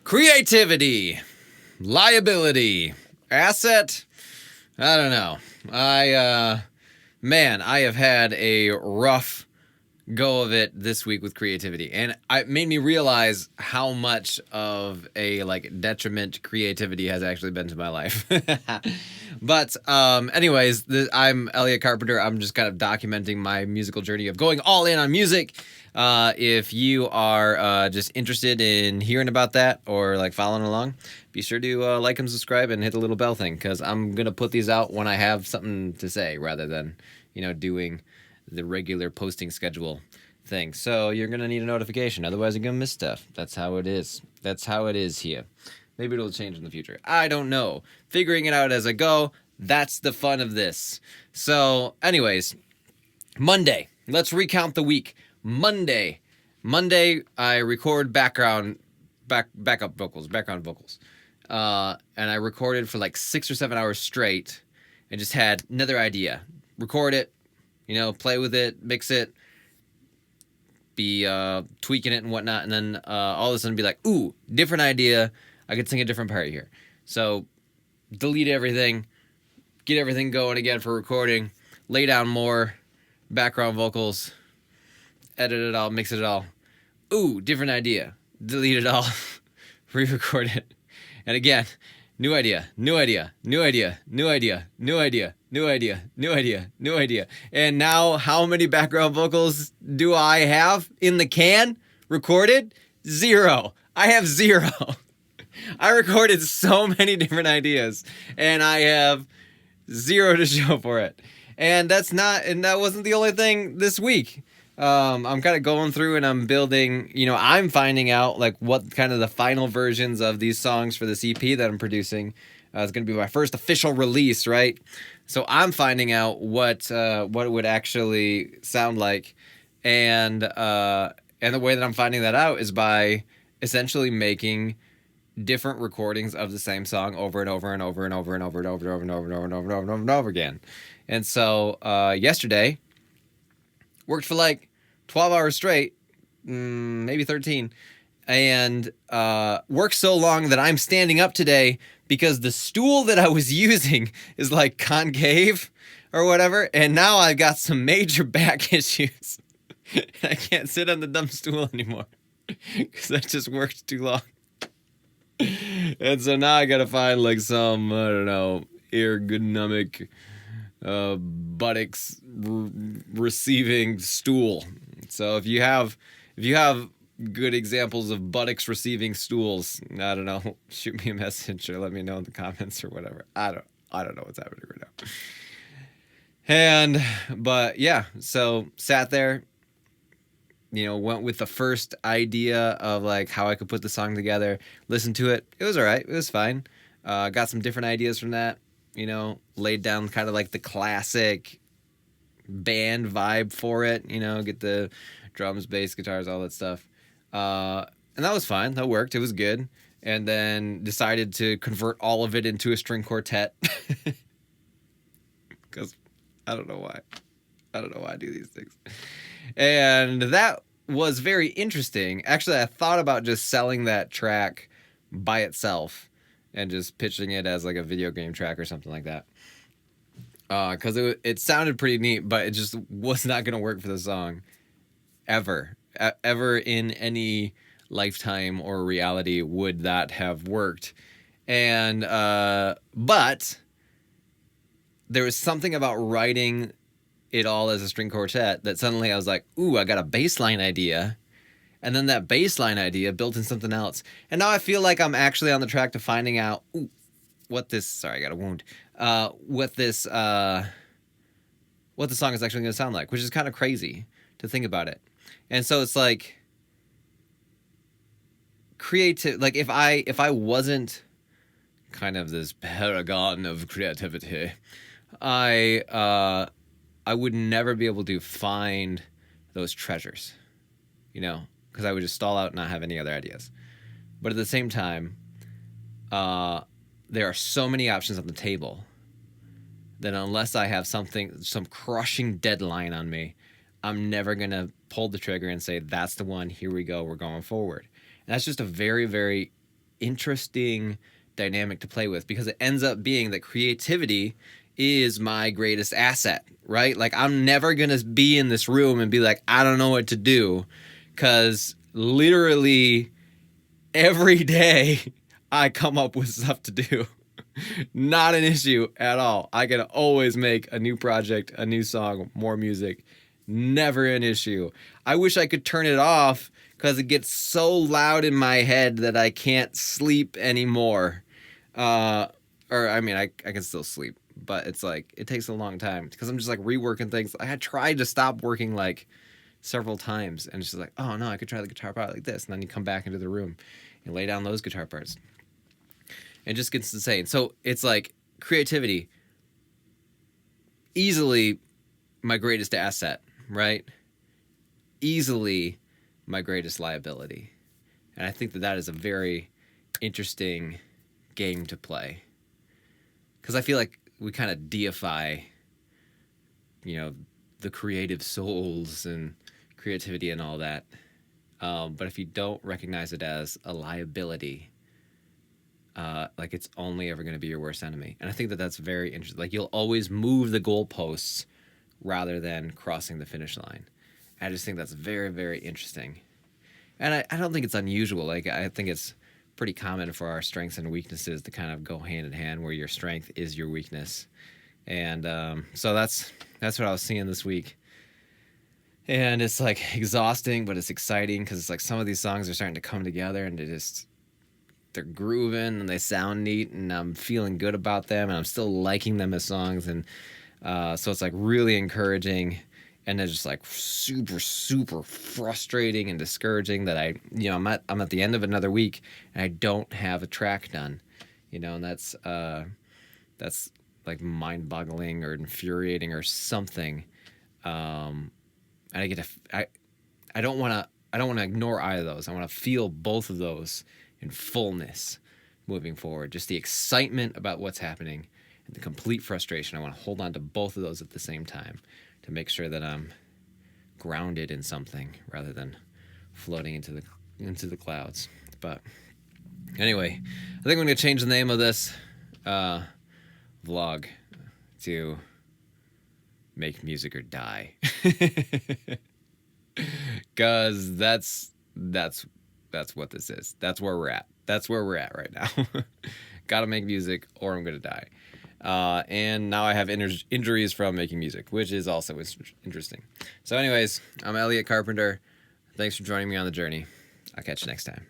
Creativity, liability, asset. I don't know. I have had a rough go of it this week with creativity, and it made me realize how much of a detriment creativity has actually been to my life. But anyways, I'm Elliot Carpenter. I'm just kind of documenting my musical journey of going all in on music. If you are just interested in hearing about that or following along, be sure to like and subscribe and hit the little bell thing, because I'm gonna put these out when I have something to say rather than doing the regular posting schedule thing. So you're gonna need a notification, otherwise you're gonna miss stuff. That's how it is. That's how it is here. Maybe it'll change in the future. I don't know. Figuring it out as I go. That's the fun of this. So anyways, Monday. Let's recount the week. Monday, I record background vocals. And I recorded for 6 or 7 hours straight and just had another idea. Record it, play with it, mix it, be tweaking it and whatnot, and then all of a sudden be like, ooh, different idea. I could sing a different part here. So delete everything, get everything going again for recording, lay down more background vocals, edit it all, mix it all. Ooh, different idea. Delete it all, re-record it. And again, new idea. And now, how many background vocals do I have in the can? Recorded? 0. I have 0. I recorded so many different ideas, and I have 0 to show for it. And that wasn't the only thing this week. I'm kind of going through and I'm building, I'm finding out what kind of the final versions of these songs for this EP that I'm producing. It's going to be my first official release, right? So I'm finding out what it would actually sound like. And the way that I'm finding that out is by essentially making different recordings of the same song over and over and over and over and over and over and over and over and over and over and over and over and over again. And so yesterday worked for 12 hours straight, maybe 13, and worked so long that I'm standing up today because the stool that I was using is concave or whatever, and now I've got some major back issues. I can't sit on the dumb stool anymore because I just worked too long. And so now I gotta find some, I don't know, ergonomic buttocks receiving stool. So if you have good examples of buttocks receiving stools, I don't know, shoot me a message or let me know in the comments or whatever. I don't know what's happening right now. But yeah, so sat there, went with the first idea of how I could put the song together, listened to it. It was all right. It was fine. Got some different ideas from that, laid down kind of the classic band vibe for it, get the drums, bass, guitars, all that stuff. And that was fine. That worked. It was good. And then decided to convert all of it into a string quartet. Because I don't know why. I don't know why I do these things. And that was very interesting. Actually, I thought about just selling that track by itself and just pitching it as a video game track or something like that. Because it sounded pretty neat, but it just was not going to work for the song ever. Ever in any lifetime or reality would that have worked. And but there was something about writing it all as a string quartet that suddenly I was like, ooh, I got a bass line idea. And then that bass line idea built in something else. And now I feel like I'm actually on the track to finding out sorry, I got a wound. What the song is actually going to sound like, which is kind of crazy to think about it. And so it's creative. If I wasn't kind of this paragon of creativity, I would never be able to find those treasures, because I would just stall out and not have any other ideas. But at the same time, there are so many options on the table that unless I have some crushing deadline on me, I'm never going to pull the trigger and say, that's the one, here we go, we're going forward. And that's just a very, very interesting dynamic to play with, because it ends up being that creativity is my greatest asset, right? Like, I'm never going to be in this room and be like, I don't know what to do, because literally every day I come up with stuff to do. Not an issue at all. I can always make a new project, a new song, more music. Never an issue. I wish I could turn it off because it gets so loud in my head that I can't sleep anymore. Or, I mean, I can still sleep, but it's like, it takes a long time because I'm just like reworking things. I had tried to stop working like several times, and it's just like, oh no, I could try the guitar part like this. And then you come back into the room and lay down those guitar parts. It just gets insane. So it's like creativity, easily my greatest asset, right? Easily my greatest liability. And I think that that is a very interesting game to play. Because I feel like we kind of deify, you know, the creative souls and creativity and all that. But if you don't recognize it as a liability, like, it's only ever going to be your worst enemy. And I think that that's very interesting. Like, you'll always move the goalposts rather than crossing the finish line. I just think that's very, very interesting. And I don't think it's unusual. Like, I think it's pretty common for our strengths and weaknesses to kind of go hand in hand, where your strength is your weakness. And so that's what I was seeing this week. And it's like exhausting, but it's exciting, because it's like some of these songs are starting to come together, and they're grooving and they sound neat, and I'm feeling good about them, and I'm still liking them as songs. And so it's like really encouraging, and it's just like super, super frustrating and discouraging that I'm at the end of another week and I don't have a track done, and that's like mind-boggling or infuriating or something. And I don't want to ignore either of those. I want to feel both of those in fullness moving forward. Just the excitement about what's happening and the complete frustration. I want to hold on to both of those at the same time to make sure that I'm grounded in something rather than floating into the clouds. But anyway, I think I'm going to change the name of this vlog to Make Music or Die. Because that's what this is. That's where we're at. That's where we're at right now. Gotta make music or I'm gonna die. And now I have injuries from making music, which is also interesting. So anyways, I'm Elliot Carpenter. Thanks for joining me on the journey. I'll catch you next time.